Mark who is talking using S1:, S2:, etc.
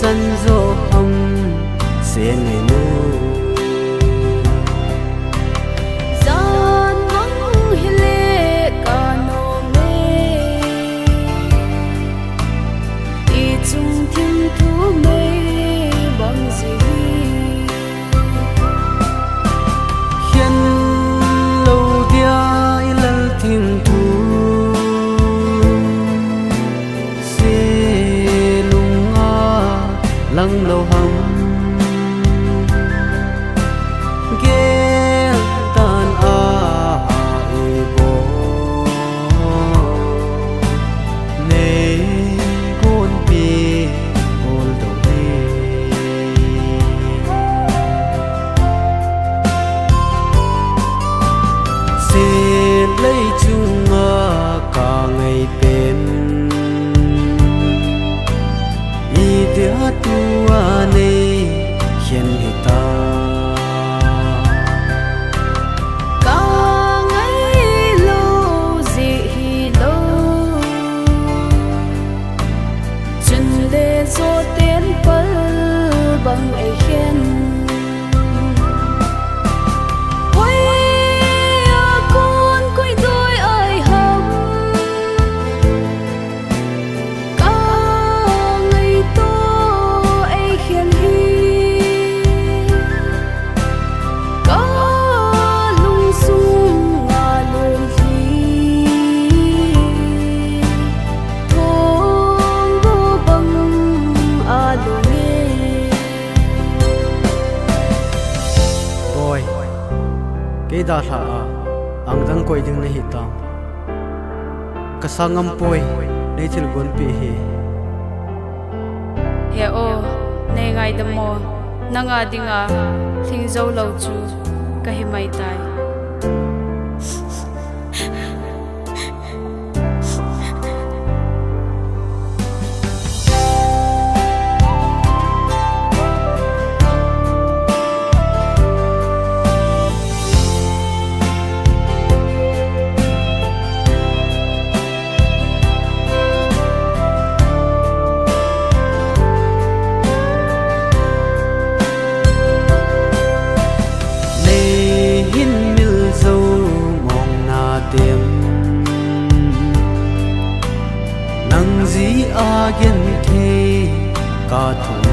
S1: dân dô hâm sẽ ngày nu
S2: gian mong hele cano me i chung thiên thu me bằng gì
S1: hiền lâu dia i lal thiên thu sẽ lung a lăng lâu hâm lấy chung cả ngày bên y dia tua này hiện ta
S2: cả ngày lâu gì lâu chân để cho tên phật bằng ấy khen
S1: cái đa thà ang dang koi ding na hi ta kasangam poi nei thil gon pi hi
S2: he o nei ngai damo nanga dinga thingzo lo chu ka hi mai tai
S1: nang zi a gen the ka thu